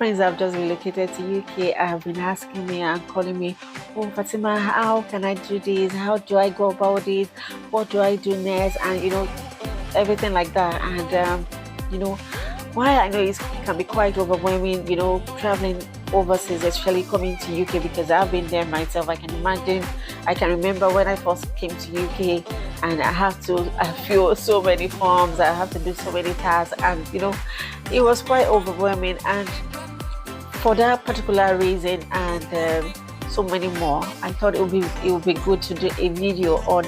friends that have just relocated to UK have been asking me and calling me, oh Fatima, how can I do this? How do I go about it? What do I do next? And everything like that. And why I know it can be quite overwhelming, traveling overseas, especially coming to UK, because I've been there myself. I can remember when I first came to UK and I fill so many forms, I have to do so many tasks, and it was quite overwhelming. And for that particular reason and so many more, I thought it would be good to do a video on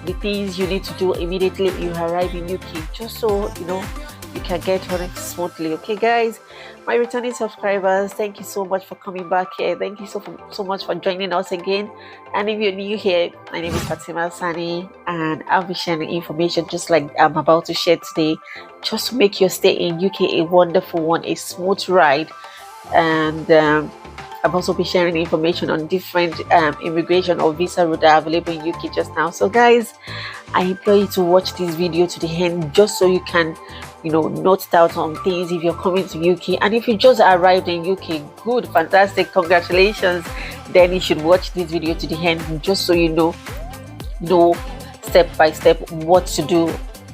the things you need to do immediately you arrive in UK, just so you can get on it smoothly. Okay guys, my returning subscribers, thank you so much for coming back here. Thank you so much for joining us again. And if you're new here, my name is Fatima Sani, and I'll be sharing information just like I'm about to share today, just to make your stay in UK a wonderful one, a smooth ride. And I've also been sharing information on different immigration or visa routes that are available in UK just now. So guys, I implore you to watch this video to the end, just so you can note down some things if you're coming to UK. And if you just arrived in UK, good, fantastic, congratulations. Then you should watch this video to the end, just so you know step by step what to do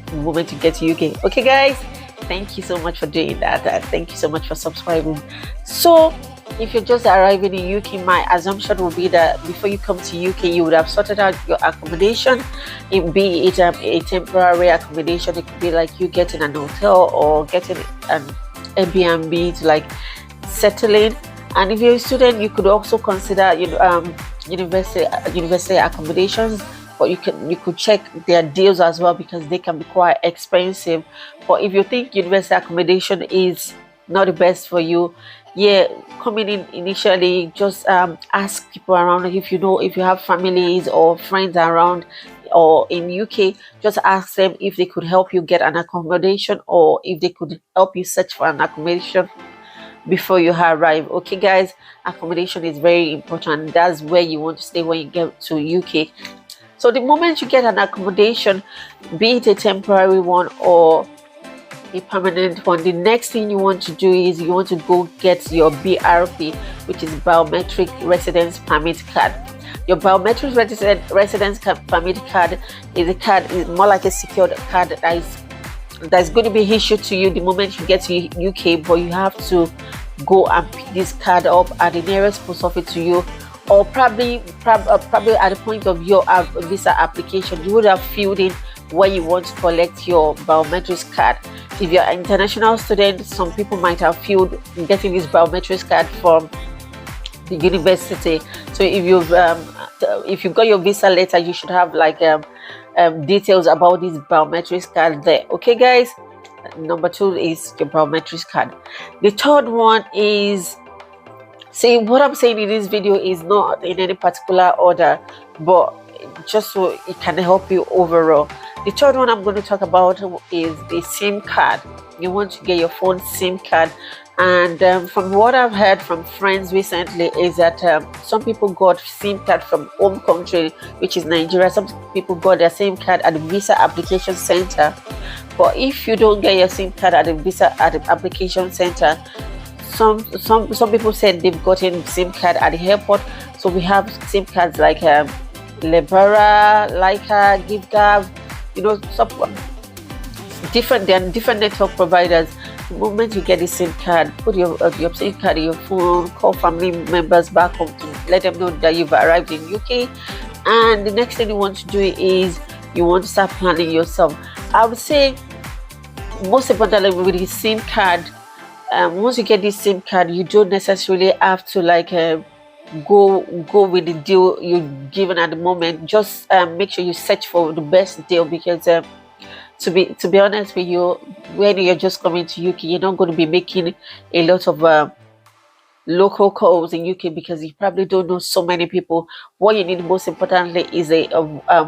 the moment you get to UK. Okay guys, thank you so much for doing that, and thank you so much for subscribing. So if you're just arriving in UK, my assumption will be that before you come to UK, you would have sorted out your accommodation. Be it a temporary accommodation, it could be like you getting an hotel or getting an Airbnb to like settle in. And if you're a student, you could also consider university accommodations, but you could check their deals as well, because they can be quite expensive. But if you think university accommodation is not the best for you, coming in initially, just ask people around. If you have families or friends around or in UK, just ask them if they could help you get an accommodation, or if they could help you search for an accommodation before you arrive. Okay guys, accommodation is very important. That's where you want to stay when you get to UK. So the moment you get an accommodation, be it a temporary one or a permanent one, the next thing you want to do is you want to go get your BRP, which is biometric residence permit card. Your biometric residence permit card is more like a secured card that's going to be issued to you the moment you get to UK, but you have to go and pick this card up at the nearest post office to you, or probably at the point of your visa application. You would have filled in where you want to collect your biometrics card. If you're an international student, some people might have filled getting this biometrics card from the university. So if you've got your visa letter, you should have like details about this biometrics card there. Okay guys, number 2 is your biometrics card. The third one is, see, what I'm saying in this video is not in any particular order, but just so it can help you overall. The third one I'm going to talk about is the SIM card. You want to get your phone SIM card. And from what I've heard from friends recently is that some people got SIM card from home country, which is Nigeria. Some people got their SIM card at the visa application center. But if you don't get your SIM card at the application center, some people said they've gotten SIM card at the airport. So we have SIM cards like Lebara, Leica, GiveGab, different network providers. The moment you get the SIM card, put your SIM card in your phone, call family members back home to let them know that you've arrived in UK. And the next thing you want to do is you want to start planning yourself. I would say most importantly with the SIM card, once you get this SIM card, you don't necessarily have to like go with the deal you're given at the moment. Just make sure you search for the best deal, because to be honest with you, when you're just coming to UK, you're not going to be making a lot of local calls in UK, because you probably don't know so many people. What you need most importantly is a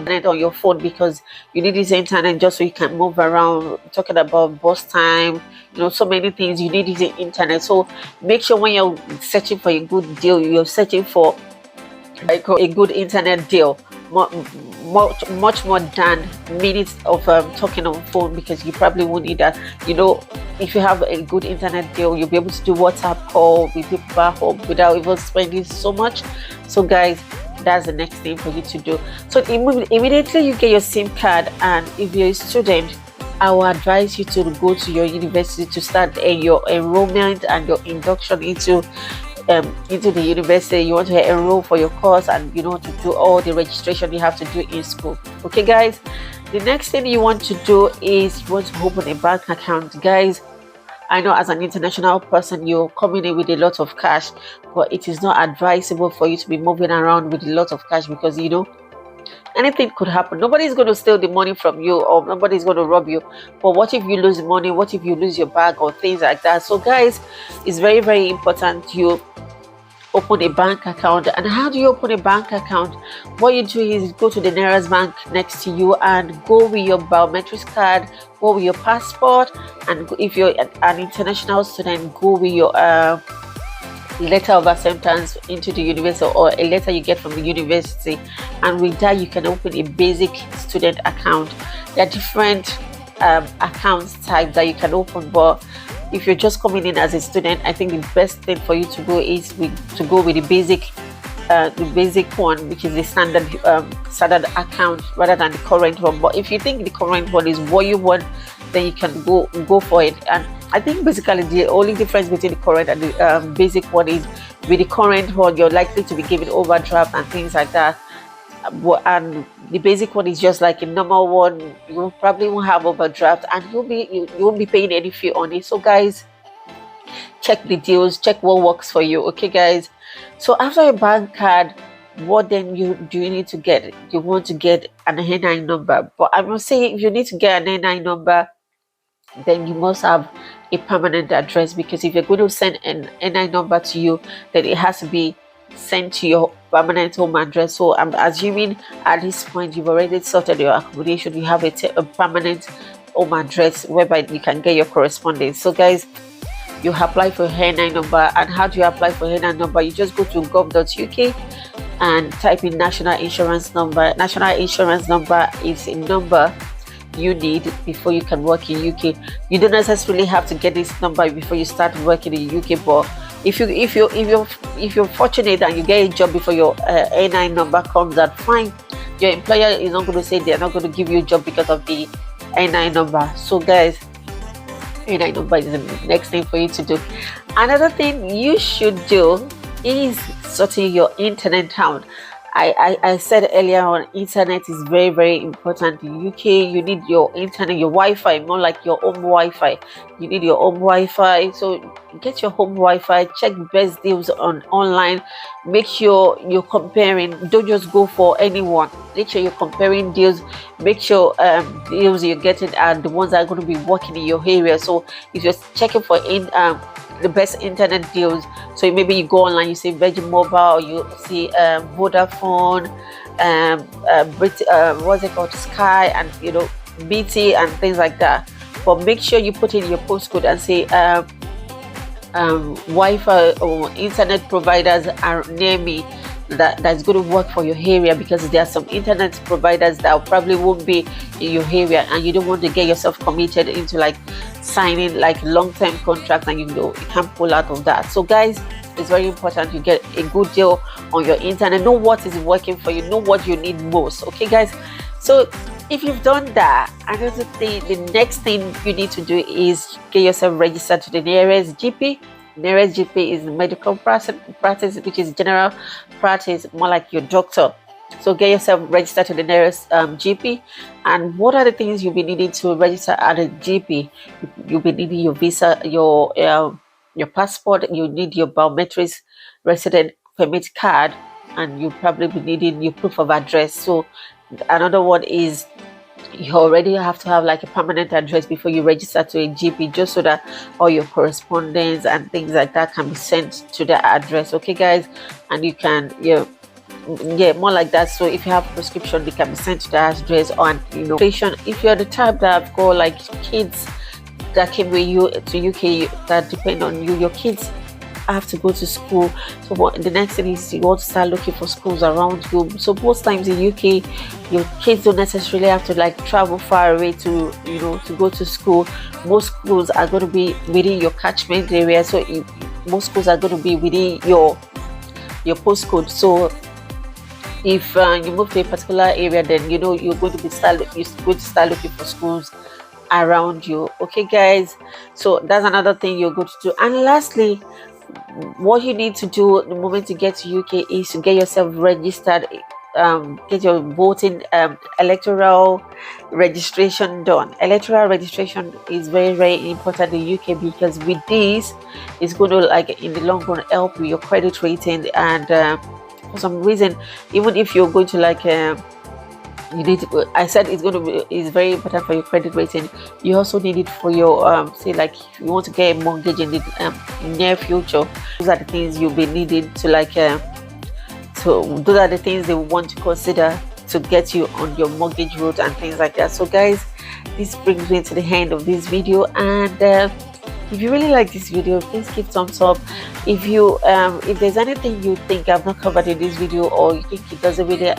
net on your phone, because you need this internet just so you can move around. Talking about bus time, so many things, you need this internet. So make sure when you're searching for a good deal, you're searching for like a good internet deal. much more than minutes of talking on phone, because you probably won't need that. If you have a good internet deal, you'll be able to do WhatsApp call with people back home without even spending so much. So guys, that's the next thing for you to do. So immediately you get your SIM card, and if you're a student, I will advise you to go to your university to start your enrollment and your induction into the university. You want to enroll for your course, and to do all the registration you have to do in school. Okay guys, the next thing you want to do is you want to open a bank account. Guys, I know as an international person, you're coming in with a lot of cash, but it is not advisable for you to be moving around with a lot of cash, because anything could happen. Nobody's going to steal the money from you, or nobody's going to rob you. But what if you lose money? What if you lose your bag or things like that? So guys, it's very, very important you open a bank account. And how do you open a bank account? What you do is go to the nearest bank next to you and go with your biometrics card, go with your passport, and if you're an international student, go with your letter of acceptance into the university, or a letter you get from the university. And with that, you can open a basic student account. There are different accounts types that you can open, but if you're just coming in as a student, I think the best thing for you to go is to go with the basic one, which is the standard account, rather than the current one. But if you think the current one is what you want, then you can go for it. And I think basically the only difference between the current and the basic one is, with the current one, you're likely to be given overdraft and things like that. And the basic one is just like a normal one. You probably won't have overdraft, and you won't be paying any fee on it. So guys, check the deals, check what works for you. Okay guys, so after your bank card, what then you need to get? You want to get an NI number. But I must say, if you need to get an NI number, then you must have a permanent address, because if you're going to send an NI number to you, then it has to be sent to your permanent home address. So I'm assuming at this point you've already sorted your accommodation, you have a permanent home address whereby you can get your correspondence. So guys, you apply for NI number. And how do you apply for NI number? You just go to gov.uk and type in national insurance number. National insurance number is a number you need before you can work in UK. You don't necessarily have to get this number before you start working in UK, but if you're fortunate and you get a job before your NI number comes out, fine. Your employer is not going to say they're not going to give you a job because of the NI number. So guys, NI number is the next thing for you to do. Another thing you should do is sorting your internet out. I said earlier on, internet is very, very important. In UK, you need your internet, your Wi-Fi, more like your home Wi-Fi. You need your home Wi-Fi. So get your home Wi-Fi, check best deals online. Make sure you're comparing. Don't just go for anyone. Make sure you're comparing deals. Make sure deals you're getting are the ones that are going to be working in your area. So if you're checking for the best internet deals, so maybe you go online, you see Virgin Mobile, you see Vodafone, what's it called, Sky, and BT and things like that. But make sure you put in your postcode and say Wi-Fi or internet providers are near me that's going to work for your area, because there are some internet providers that probably won't be in your area, and you don't want to get yourself committed into like signing like long-term contracts, and you can't pull out of that. So guys, it's very important you get a good deal on your internet. Know what is working for you, know what you need most. Okay guys, so if you've done that, another thing, the next thing you need to do is get yourself registered to the nearest GP. Nearest GP is medical practice, which is general practice, more like your doctor. So get yourself registered to the nearest GP. And what are the things you'll be needing to register at a GP? You'll be needing your visa, your passport. You need your biometrics resident permit card, and you'll probably be needing your proof of address. So another one is, you already have to have like a permanent address before you register to a GP, just so that all your correspondence and things like that can be sent to the address. Okay guys, and you can more like that. So if you have prescription, they can be sent to the address. On if you're the type that have got like kids that came with you to UK that depend on you, your kids have to go to school. So what the next thing is, you want to start looking for schools around you. So most times in UK, your kids don't necessarily have to like travel far away to, you know, to go to school. Most schools are going to be within your catchment area. So most schools are going to be within your postcode. So if you move to a particular area, then you know you're going to start looking for schools around you. Okay guys, so that's another thing you're going to do. And lastly, what you need to do the moment you get to UK is to get yourself registered, get your voting electoral registration done. Electoral registration is very, very important in UK, because with this, it's going to, like, in the long run, help with your credit rating. And for some reason, even if you're going to like you need to, I said it's going to be, is very important for your credit rating. You also need it for your say, like, if you want to get a mortgage in the near future. Those are the things you'll be needed to like so those are the things they want to consider to get you on your mortgage route and things like that. So guys, this brings me to the end of this video. And if you really like this video, please give thumbs up. If you if there's anything you think I've not covered in this video, or you think it doesn't really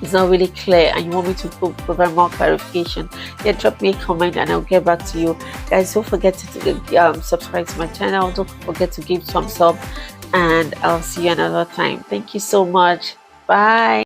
it's not really clear and you want me to provide more clarification, then drop me a comment and I'll get back to you. Guys, don't forget to subscribe to my channel. Don't forget to give thumbs up, and I'll see you another time. Thank you so much. Bye.